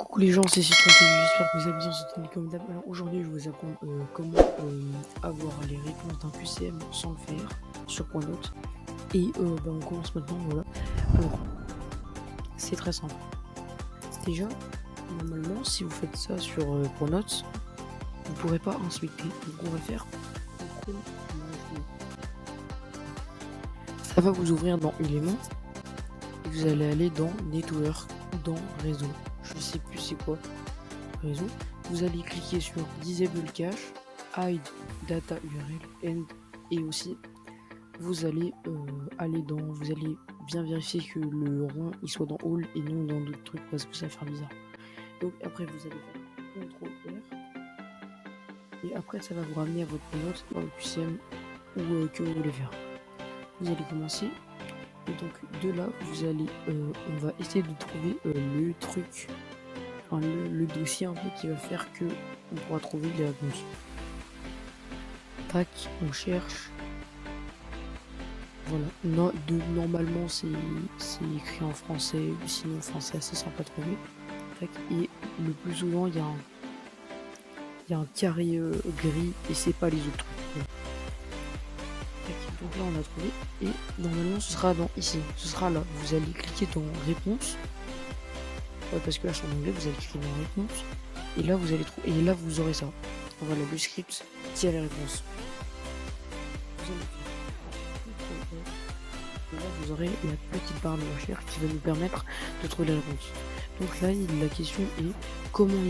Coucou les gens, c'est Citron TV, j'espère que vous allez bien, c'est comme d'hab. Alors aujourd'hui je vais vous apprendre comment avoir les réponses d'un QCM sans le faire sur Pronote. Et on commence maintenant, voilà. Alors c'est très simple. Déjà, normalement si vous faites ça sur Pronote, vous ne pourrez pas ensuite cliquer. Donc on va faire CTRL -. Ça va vous ouvrir dans éléments et vous allez aller dans Network ou dans Réseau. Je sais plus c'est quoi réseau. Vous allez cliquer sur Disable Cache, Hide Data URL, End, et aussi vous allez vous allez bien vérifier que le rond il soit dans All et non dans d'autres trucs parce que ça va faire bizarre. Donc après vous allez faire CTRL R et après ça va vous ramener à votre note dans le QCM ou que vous voulez faire. Vous allez commencer et donc de là vous allez on va essayer de trouver le truc, enfin, le dossier un peu qui va faire que on pourra trouver les réponses. Tac, on cherche. Voilà. Normalement c'est écrit en français ou sinon en français assez simple à trouver. Tac, et le plus souvent il y a un carré gris et c'est pas les autres trucs. Tac, donc là on a trouvé et normalement ce sera dans ici, ce sera là. Vous allez cliquer dans réponse. Parce que là je suis en anglais, vous allez cliquer dans réponse et là vous allez trouver et là vous aurez ça. Voilà le script qui a les réponses. Et là vous aurez la petite barre de recherche qui va nous permettre de trouver les réponses. Donc là la question est comment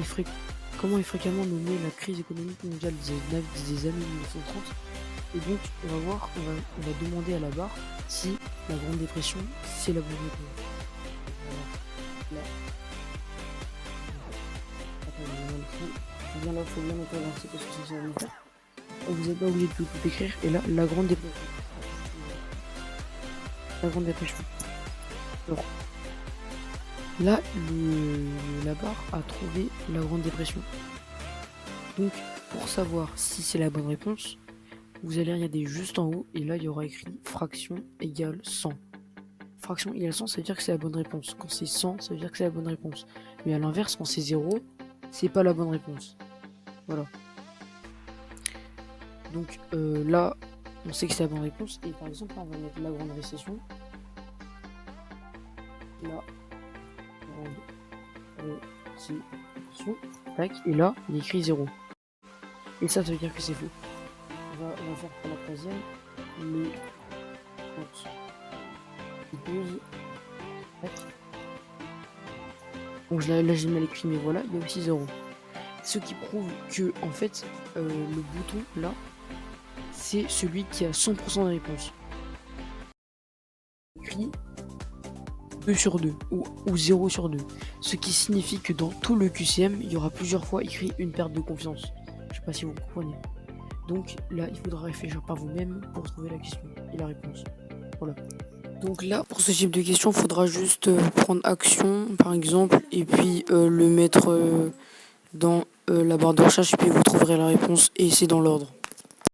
est fréquemment nommée la crise économique mondiale des années 1930. Et donc on va voir, on va demander à la barre si la Grande Dépression c'est la bonne réponse. Voilà. Là. Attends, faut bien noter l'avancer parce que ça va nous faire. Vous n'êtes pas obligé de tout écrire. Et là, la Grande Dépression. La Grande Dépression. Alors, là, la barre a trouvé la Grande Dépression. Donc, pour savoir si c'est la bonne réponse, vous allez regarder juste en haut et là, il y aura écrit fraction égale 100. Fraction égale 100, ça veut dire que c'est la bonne réponse. Quand c'est 100, ça veut dire que c'est la bonne réponse. Mais à l'inverse, quand c'est 0, c'est pas la bonne réponse. Voilà. Donc là, on sait que c'est la bonne réponse. Et par exemple, là, on va mettre la grande récession. La grande récession. Tac. Et là, il est écrit 0. Et ça veut dire que c'est faux. On va faire pour la troisième. Le 12. Tac. Donc là, j'ai mal écrit, mais voilà, il y a aussi 0. Ce qui prouve que, en fait, le bouton, là, c'est celui qui a 100% de réponse. Écrit 2 sur 2 ou 0 sur 2. Ce qui signifie que dans tout le QCM, il y aura plusieurs fois écrit une perte de confiance. Je sais pas si vous comprenez. Donc là, il faudra réfléchir par vous-même pour trouver la question et la réponse. Voilà. Donc là, pour ce type de question, il faudra juste prendre action, par exemple, et puis le mettre dans la barre de recherche, et puis vous trouverez la réponse, et c'est dans l'ordre.